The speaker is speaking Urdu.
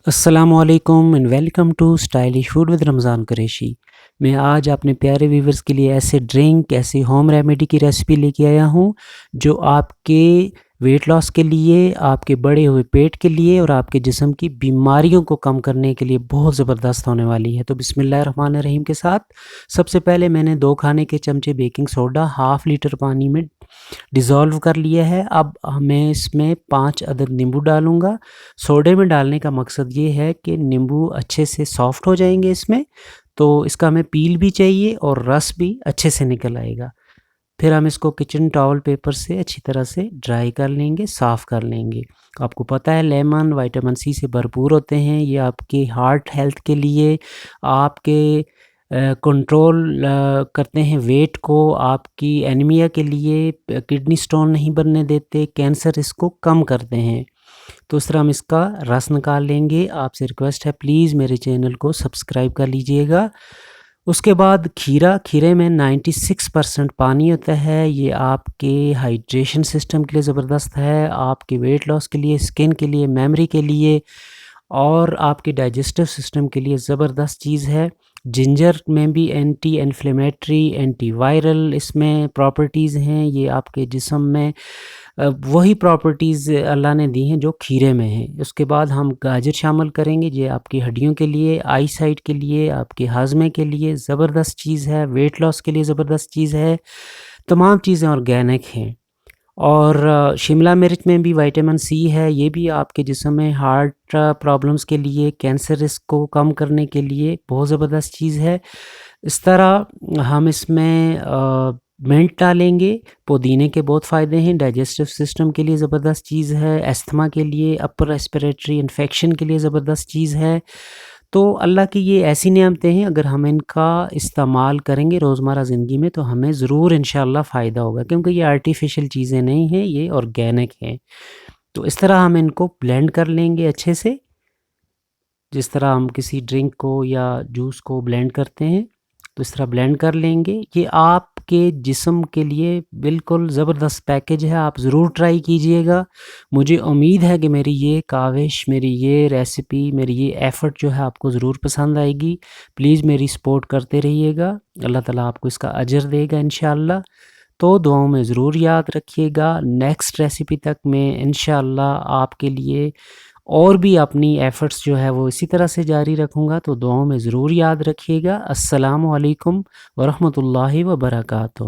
السلام علیکم and welcome to stylish food with Ramzan Qureshi. میں آج اپنے پیارے ویورز کے لیے ایسے ڈرنک، ایسی ہوم ریمیڈی کی ریسپی لے کے آیا ہوں جو آپ کے ویٹ لاس کے لیے، آپ کے بڑے ہوئے پیٹ کے لیے اور آپ کے جسم کی بیماریوں کو کم کرنے کے لیے بہت زبردست ہونے والی ہے۔ تو بسم اللہ الرحمن الرحیم کے ساتھ سب سے پہلے میں نے 2 کھانے کے چمچے بیکنگ سوڈا ½ لیٹر پانی میں ڈیزولو کر لیا ہے۔ اب میں اس میں 5 عدد نیمبو ڈالوں گا۔ سوڈے میں ڈالنے کا مقصد یہ ہے کہ نیمبو اچھے سے سافٹ ہو جائیں گے اس میں، تو اس کا ہمیں پیل بھی چاہیے اور رس بھی اچھے سے نکل آئے گا۔ پھر ہم اس کو کچن ٹاول پیپر سے اچھی طرح سے ڈرائی کر لیں گے، صاف کر لیں گے۔ آپ کو پتہ ہے لیمن وٹامن سی سے بھرپور ہوتے ہیں، یہ آپ کے ہارٹ ہیلتھ کے لیے، آپ کے کنٹرول کرتے ہیں ویٹ کو، آپ کی اینیمیا کے لیے، کڈنی سٹون نہیں بننے دیتے، کینسر اس کو کم کرتے ہیں۔ تو اس طرح ہم اس کا رس نکال لیں گے۔ آپ سے ریکویسٹ ہے پلیز میرے چینل کو سبسکرائب کر لیجئے گا۔ اس کے بعد کھیرے میں 96% پانی ہوتا ہے، یہ آپ کے ہائیڈریشن سسٹم کے لیے زبردست ہے، آپ کے ویٹ لاس کے لیے، اسکن کے لیے، میموری کے لیے اور آپ کے ڈائجسٹو سسٹم کے لیے زبردست چیز ہے۔ جنجر میں بھی اینٹی انفلیمیٹری، اینٹی وائرل اس میں پراپرٹیز ہیں، یہ آپ کے جسم میں وہی پراپرٹیز اللہ نے دی ہیں جو کھیرے میں ہیں۔ اس کے بعد ہم گاجر شامل کریں گے، یہ آپ کی ہڈیوں کے لیے، آئی سائٹ کے لیے، آپ کے ہاضمے کے لیے زبردست چیز ہے، ویٹ لاس کے لیے زبردست چیز ہے، تمام چیزیں آرگینک ہیں۔ اور شملہ مرچ میں بھی وٹامن سی ہے، یہ بھی آپ کے جسم میں ہارٹ پرابلمس کے لیے، کینسر رسک کو کم کرنے کے لیے بہت زبردست چیز ہے۔ اس طرح ہم اس میں منٹ ڈالیں گے، پودینے کے بہت فائدے ہیں، ڈائجسٹو سسٹم کے لیے زبردست چیز ہے، استھما کے لیے، اپر ریسپیریٹری انفیکشن کے لیے زبردست چیز ہے۔ تو اللہ کی یہ ایسی نعمتیں ہیں، اگر ہم ان کا استعمال کریں گے روزمرہ زندگی میں تو ہمیں ضرور انشاءاللہ فائدہ ہوگا، کیونکہ یہ آرٹیفیشل چیزیں نہیں ہیں، یہ آرگینک ہیں۔ تو اس طرح ہم ان کو بلینڈ کر لیں گے اچھے سے، جس طرح ہم کسی ڈرنک کو یا جوس کو بلینڈ کرتے ہیں، تو اس طرح بلینڈ کر لیں گے۔ یہ آپ کے جسم کے لیے بالکل زبردست پیکج ہے، آپ ضرور ٹرائی کیجئے گا۔ مجھے امید ہے کہ میری یہ کاوش، میری یہ ریسپی، میری یہ ایفرٹ جو ہے آپ کو ضرور پسند آئے گی۔ پلیز میری سپورٹ کرتے رہیے گا، اللہ تعالیٰ آپ کو اس کا اجر دے گا انشاءاللہ۔ تو دعاؤں میں ضرور یاد رکھیے گا۔ نیکسٹ ریسپی تک میں انشاءاللہ آپ کے لیے اور بھی اپنی ایفرٹس جو ہے وہ اسی طرح سے جاری رکھوں گا، تو دعاؤں میں ضرور یاد رکھیے گا۔ السلام علیکم ورحمۃ اللہ وبرکاتہ۔